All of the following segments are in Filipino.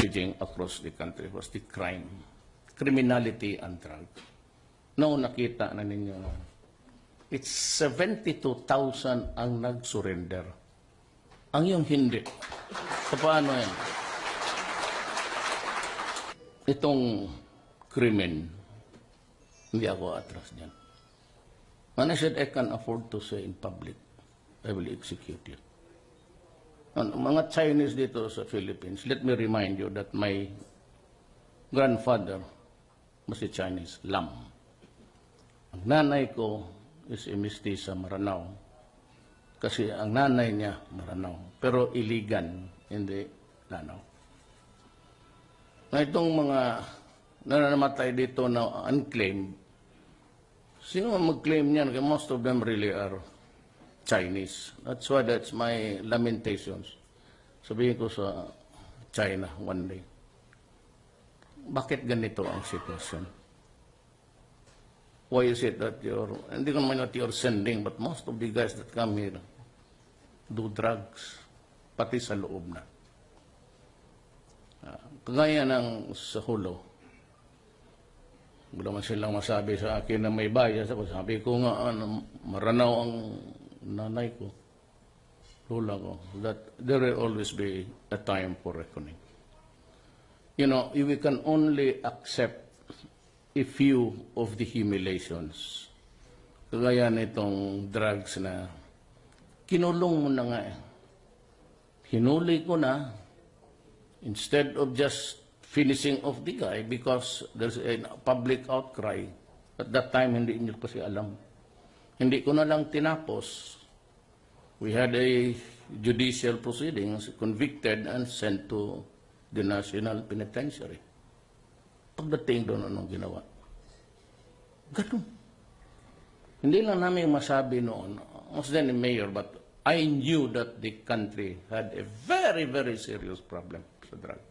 raging across the country was the crime, criminality and drugs. Noong nakita na ninyo, it's 72,000 ang nag-surrender. Ang yung hindi. So, paano yan? Itong krimen, hindi ako atras niyan. When I said I can afford to say in public, I will execute you. Mga Chinese dito sa Philippines, let me remind you that my grandfather was a Chinese, Lam. Ang nanay ko is a mestiza Maranao. Kasi ang nanay niya Maranao. Pero Iligan, hindi Lanao. Na itong mga nananamatay dito na unclaimed, sino mag-claim niyan? Most of them really are Chinese. That's why that's my lamentations. Sabihin ko sa China one day. Bakit ganito ang sitwasyon? Why is it that hindi ko naman that you're sending, but most of the guys that come here do drugs, pati sa loob na. Kagaya ng sa Hulo, wala man silang masabi sa akin na may bias ako. Sabi ko nga, Maranao ang nanay ko, lola ko, that there will always be a time for reckoning. You know, we can only accept a few of the humiliations. Kagaya nitong drugs na kinulong mo na nga eh. Hinuli ko na, instead of just finishing off the guy because there's a public outcry. At that time, hindi niyo kasi alam. Hindi ko na lang tinapos. We had a judicial proceedings, convicted and sent to the National Penitentiary. Pagdating doon, anong ginawa? Ganun. Hindi lang namin masabi noon, I was then a mayor, but I knew that the country had a very, very serious problem sa drugs.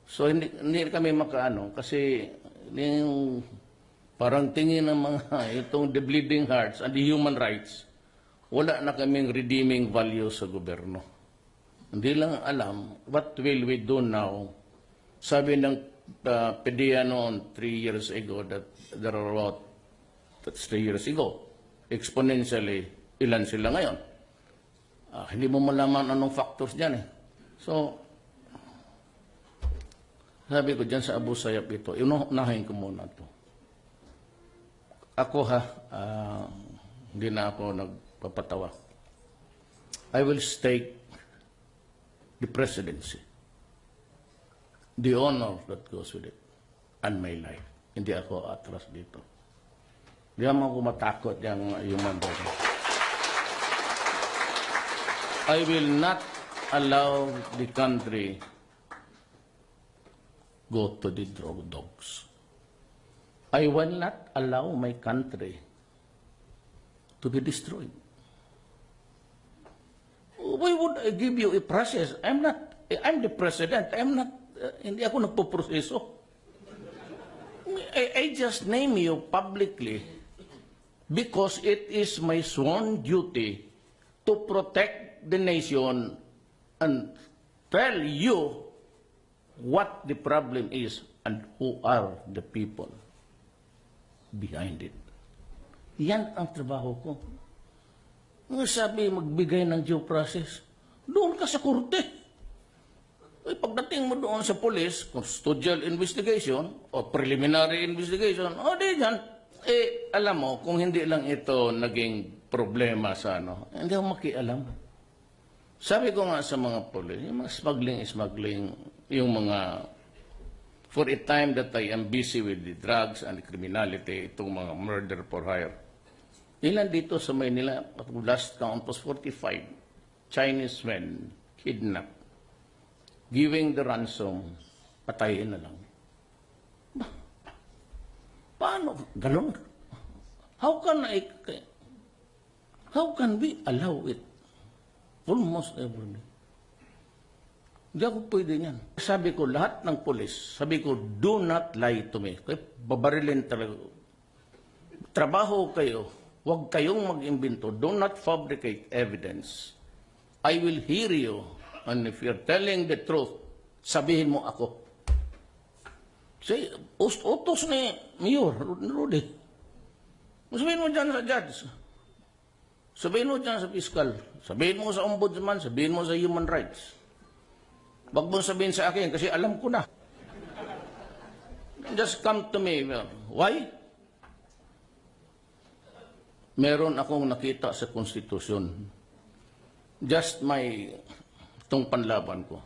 So hindi kami makaano kasi yung parang tingin ng mga itong the bleeding hearts and the human rights, wala na kaming redeeming value sa gobyerno. Hindi lang alam, what will we do now? Sabi ng PDEA noon 3 years ago that there are about, that's 3 years ago, exponentially, ilan sila ngayon? Hindi mo malaman anong factors dyan eh. So, sabi ko dyan sa Abu Sayyaf ito, inunahin ko muna ito. Ako hindi na ako nagpapatawa. I will stake the presidency, the honor that goes with it, and my life. Hindi ako atras dito. Hindi naman ako matakot yung human rights. I will not allow the country go to the drug dogs. I will not allow my country to be destroyed. Why would I give you a process? I'm the president. Hindi ako nagpo-proseso. I just name you publicly because it is my sworn duty to protect the nation and tell you what the problem is and who are the people behind it. Yan ang trabaho ko. Sabi, magbigay ng due process. Doon ka sa korte. Pagdating mo doon sa police, custodial investigation o preliminary investigation, o di yan. Alam mo, kung hindi lang ito naging problema sa hindi ako makialam. Sabi ko nga sa mga police, yung mga smuggling, yung mga, for a time that I am busy with the drugs and the criminality, itong mga murder for hire. Ilan dito sa Maynila, last count was 45 Chinese men kidnapped, giving the ransom, patayin na lang. Paano? Ganon? How can we allow it? Almost every day. Hindi ako pwede niyan. Sabi ko, lahat ng polis, sabi ko, do not lie to me. Kaya babarilin talaga. Trabaho kayo, huwag kayong mag-imbento. Do not fabricate evidence. I will hear you. And if you're telling the truth, Sabihin mo ako. Say, utos ni Mayor Rudy. Sabihin mo dyan sa judge. Sabihin mo dyan sa fiscal. Sabihin mo sa ombudsman. Sabihin mo sa human rights. Wag mo sabihin sa akin kasi alam ko na. Just come to me. Why? Meron akong nakita sa konstitusyon. Just itong panlaban ko.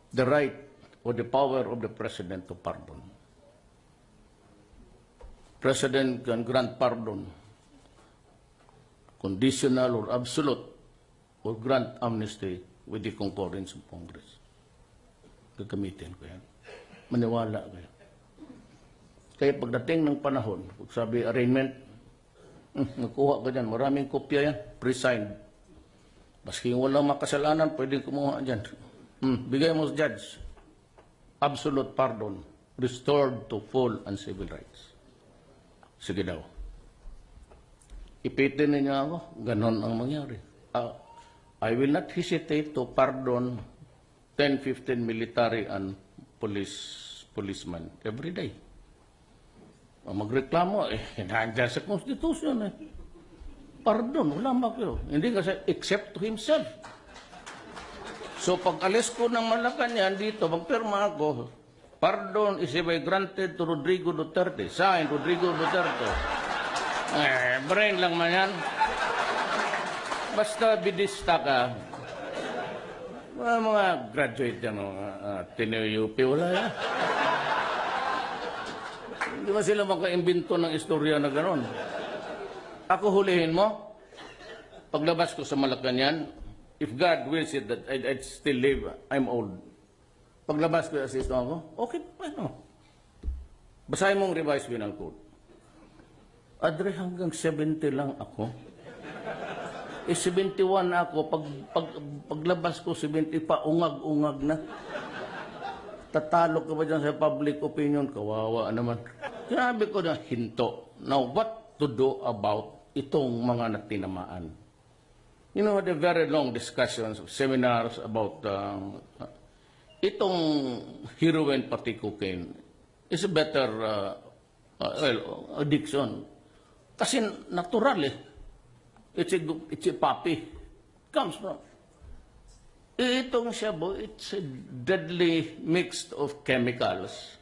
The right or the power of the President to pardon. President can grant pardon, conditional or absolute, or grant amnesty with the concurrence of Congress. Gagamitin ko yan. Maniwala kayo. Kaya pagdating ng panahon, pag sabi arraignment, nakuha ka dyan, maraming kopya yan, pre-signed. Maski walang makasalanan, pwedeng kumuha dyan. Bigay mo sa judge. Absolute pardon, restored to full and civil rights. Sige daw. Ipitin ninyo ako, ganon ang mangyari. I will not hesitate to pardon 10-15 military and policemen every day. Magreklamo, nandiyan sa Constitution eh. Pardon, wala kayo. Hindi kasi except to himself. So pag alis ko ng Malacanang dito, magpirma ako, pardon is granted to Rodrigo Duterte. Sign, Rodrigo Duterte. Brain lang man yan. Basta bidista ka. Mga graduate yan, Tineo-UP, wala yan. Hindi ba sila makaimbento ng istorya na gano'n? Ako hulihin mo, paglabas ko sa Malacanang, if God wills it that I'd still live, I'm old. Paglabas ko assist ako, okay, ano? Basahin mong revised penal code. Adre, hanggang 70 lang ako. 71 ako, paglabas ko 70 pa, ungag-ungag na. Tatalo ka ba dyan sa public opinion? Kawawa naman. Sinabi ko na hinto. Now, what to do about itong mga natinamaan? You know, the very long discussions, seminars about itong heroin pati cocaine is a better addiction. Kasi natural eh. It's a puppy. Comes from. Itong shabu, it's a deadly mix of chemicals.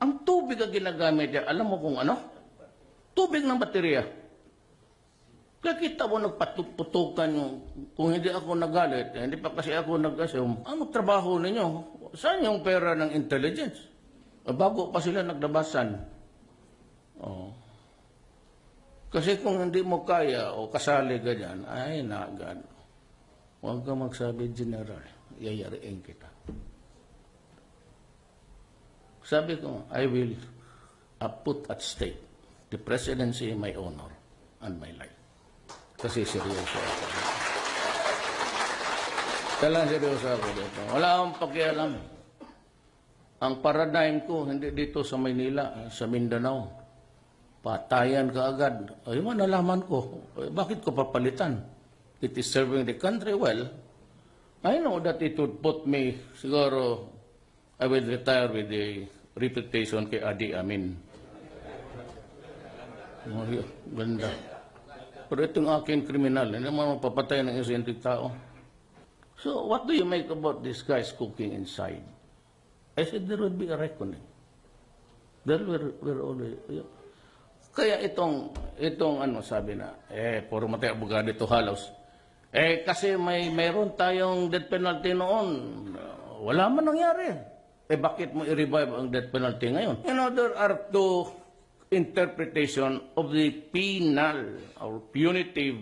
Ang tubig ang ginagamit niya, alam mo kung ano? Tubig ng baterya. Kaya kita mo nagpatutukan yung, kung hindi ako nagalit, hindi pa kasi ako nag-assume, ano trabaho ninyo? Saan yung pera ng intelligence? Bago pa sila naglabasan. Oh. Kasi kung hindi mo kaya o kasali ka dyan, ay nagad. Huwag ka magsabi, General, yayariin kita. Sabi ko, I will put at stake the presidency, my honor, and my life. Kasi seryoso ako. Talagang seryoso ako dito. Wala akong pakialam. Ang paradigm ko, hindi dito sa Maynila, sa Mindanao. Patayan ka agad. Ay, nalaman ko. Bakit ko papalitan? It is serving the country well. I know that it would put me, siguro, I will retire with the reputation kay Adi Amin. Ganda. Pero itong aking kriminal, hindi naman mapapatay ng isang tao. So, what do you make about these guys cooking inside? I said, there will be a reckoning. There will always... Kaya itong ano sabi na, puro matay abogado ito halos. Kasi mayroon tayong death penalty noon. Wala man nangyari. Bakit mo i-revive ang death penalty ngayon? You know, there are two interpretation of the penal or punitive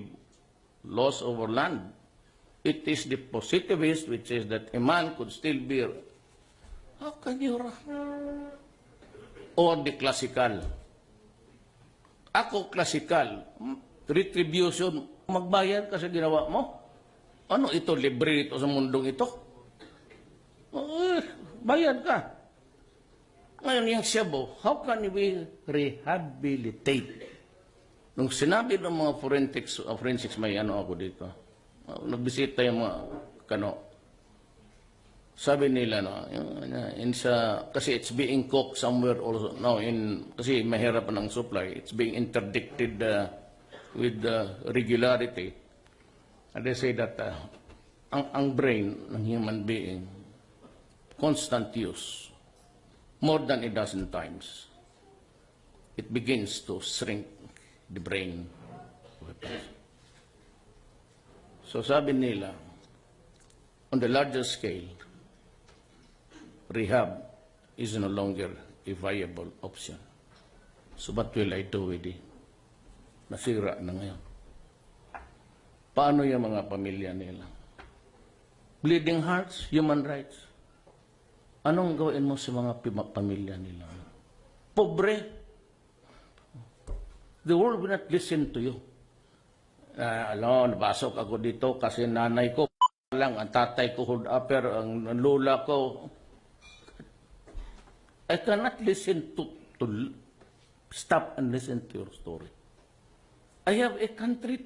laws over land. It is the positivist, which is that a man could still be, how can you, or the classical. Ako, classical, retribution, magbayad ka sa ginawa mo. Ano ito, libre ito sa mundong ito? Bayad ka. Ngayon yung Cebu, how can we rehabilitate? Nung sinabi ng mga forensics may ano ako dito, nagbisita yung mga Sabi nila, no, kasi it's being cooked somewhere also now kasi mahirap ng supply, it's being interdicted with regularity. And they say that ang brain ng human being, constant use, more than a dozen times, it begins to shrink the brain of a person. So sabi nila, on the larger scale, rehab is no longer a viable option. So what will I do with it? Nasira na ngayon. Paano yung mga pamilya nila? Bleeding hearts, human rights. Anong gawin mo sa mga pamilya nila? Pobre. The world will not listen to you. Nabasok ako dito kasi nanay ko lang, ang tatay ko hood upper, ang lola ko. I cannot listen to stop and listen to your story. I have a country